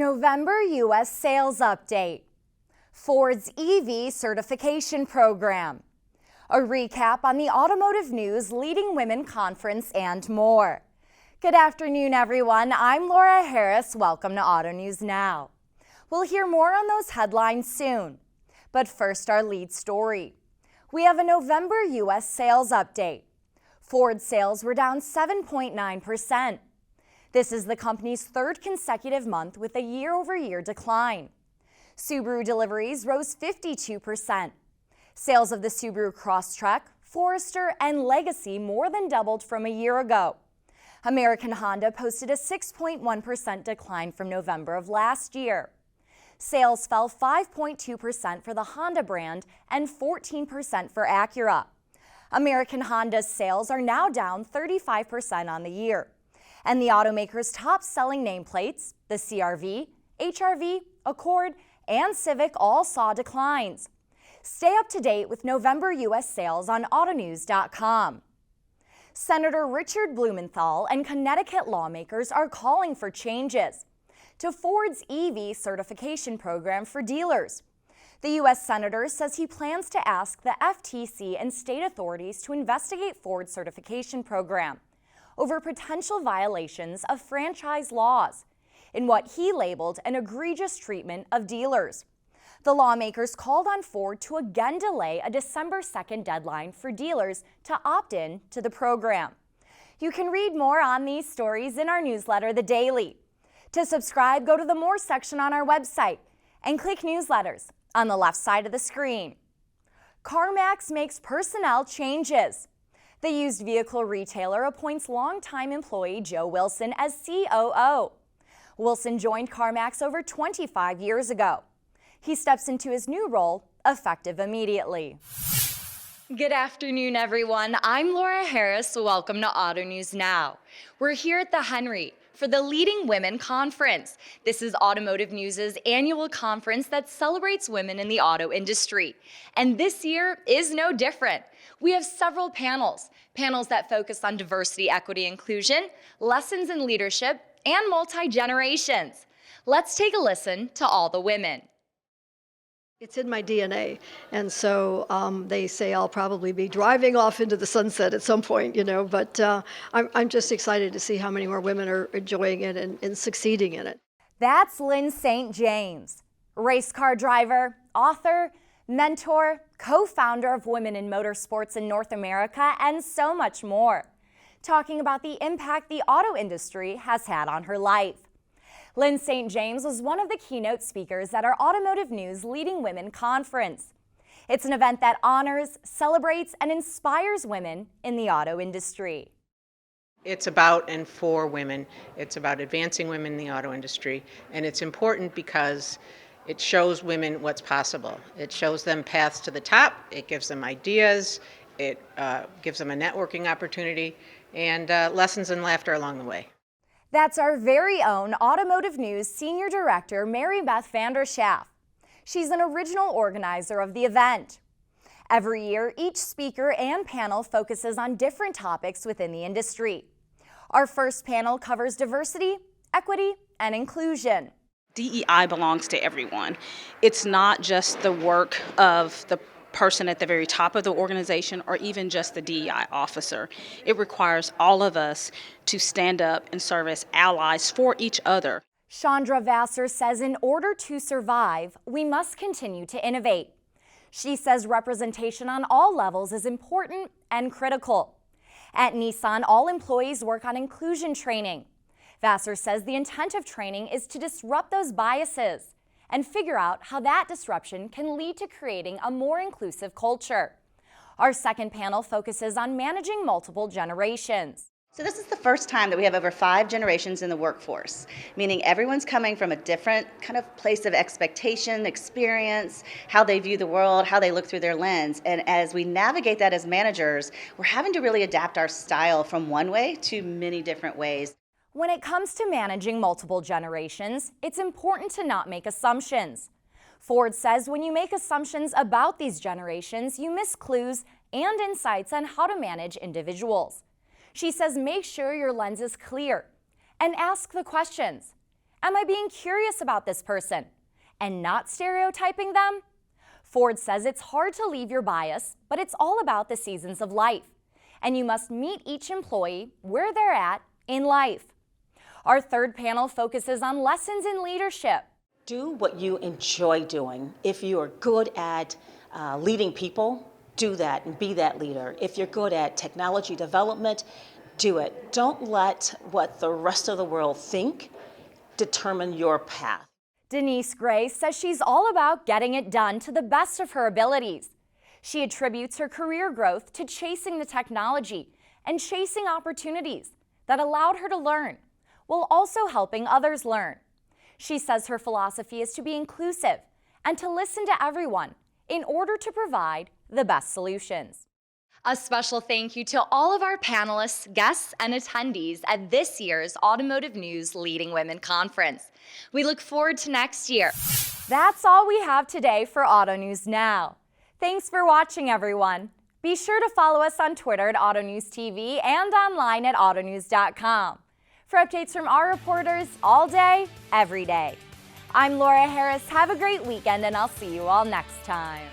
November U.S. sales update, Ford's EV certification program, a recap on the Automotive News Leading Women Conference, and more. Good afternoon, everyone. I'm Laura Harris. Welcome to Auto News Now. We'll hear more on those headlines soon. But first, our lead story. We have a November U.S. sales update. Ford sales were down 7.9%. This is the company's third consecutive month with a year-over-year decline. Subaru deliveries rose 52%. Sales of the Subaru Crosstrek, Forester, and Legacy more than doubled from a year ago. American Honda posted a 6.1% decline from November of last year. Sales fell 5.2% for the Honda brand and 14% for Acura. American Honda's sales are now down 35% on the year. And the automaker's top-selling nameplates, the CR-V, HR-V, Accord, and Civic all saw declines. Stay up to date with November U.S. sales on AUTONEWS.com. Senator Richard Blumenthal and Connecticut lawmakers are calling for changes to Ford's EV certification program for dealers. The U.S. Senator says he plans to ask the FTC and state authorities to investigate Ford's certification program over potential violations of franchise laws in what he labeled an egregious treatment of dealers. The lawmakers called on Ford to again delay a December 2nd deadline for dealers to opt in to the program. You can read more on these stories in our newsletter, The Daily. To subscribe, go to the More section on our website and click Newsletters on the left side of the screen. CarMax makes personnel changes. The used vehicle retailer appoints longtime employee Joe Wilson as COO. Wilson joined CarMax over 25 years ago. He steps into his new role effective immediately. Good afternoon, everyone. I'm Laura Harris. Welcome to Auto News Now. We're here at the Henry for the Leading Women Conference. This is Automotive News' annual conference that celebrates women in the auto industry. And this year is no different. We have several panels that focus on diversity, equity, inclusion, lessons in leadership, and multi-generations. Let's take a listen to all the women. It's in my DNA, and so they say I'll probably be driving off into the sunset at some point, but I'm just excited to see how many more women are enjoying it and succeeding in it. That's Lynn St. James, race car driver, author, mentor, co-founder of Women in Motorsports in North America, and so much more, talking about the impact the auto industry has had on her life. Lynn St. James was one of the keynote speakers at our Automotive News Leading Women Conference. It's an event that honors, celebrates, and inspires women in the auto industry. It's about and for women. It's about advancing women in the auto industry, and it's important because it shows women what's possible. It shows them paths to the top, it gives them ideas, it gives them a networking opportunity, and lessons and laughter along the way. That's our very own Automotive News Senior Director, Mary Beth Vanderschaff. She's an original organizer of the event. Every year, each speaker and panel focuses on different topics within the industry. Our first panel covers diversity, equity, and inclusion. DEI belongs to everyone. It's not just the work of the person at the very top of the organization or even just the DEI officer. It requires all of us to stand up and serve as allies for each other. Chandra Vassar says in order to survive, we must continue to innovate. She says representation on all levels is important and critical. At Nissan, all employees work on inclusion training. Vassar says the intent of training is to disrupt those biases and figure out how that disruption can lead to creating a more inclusive culture. Our second panel focuses on managing multiple generations. So this is the first time that we have over 5 generations in the workforce, meaning everyone's coming from a different kind of place of expectation, experience, how they view the world, how they look through their lens. And as we navigate that as managers, we're having to really adapt our style from one way to many different ways. When it comes to managing multiple generations, it's important to not make assumptions. Ford says when you make assumptions about these generations, you miss clues and insights on how to manage individuals. She says make sure your lens is clear and ask the questions. Am I being curious about this person and not stereotyping them? Ford says it's hard to leave your bias, but it's all about the seasons of life, and you must meet each employee where they're at in life. Our third panel focuses on lessons in leadership. Do what you enjoy doing. If you are good at leading people, do that and be that leader. If you're good at technology development, do it. Don't let what the rest of the world think determine your path. Denise Gray says she's all about getting it done to the best of her abilities. She attributes her career growth to chasing the technology and chasing opportunities that allowed her to learn, while also helping others learn. She says her philosophy is to be inclusive and to listen to everyone in order to provide the best solutions. A special thank you to all of our panelists, guests, and attendees at this year's Automotive News Leading Women Conference. We look forward to next year. That's all we have today for Auto News Now. Thanks for watching, everyone. Be sure to follow us on Twitter at AutoNewsTV and online at autonews.com for updates from our reporters all day, every day. I'm Laura Harris. Have a great weekend, and I'll see you all next time.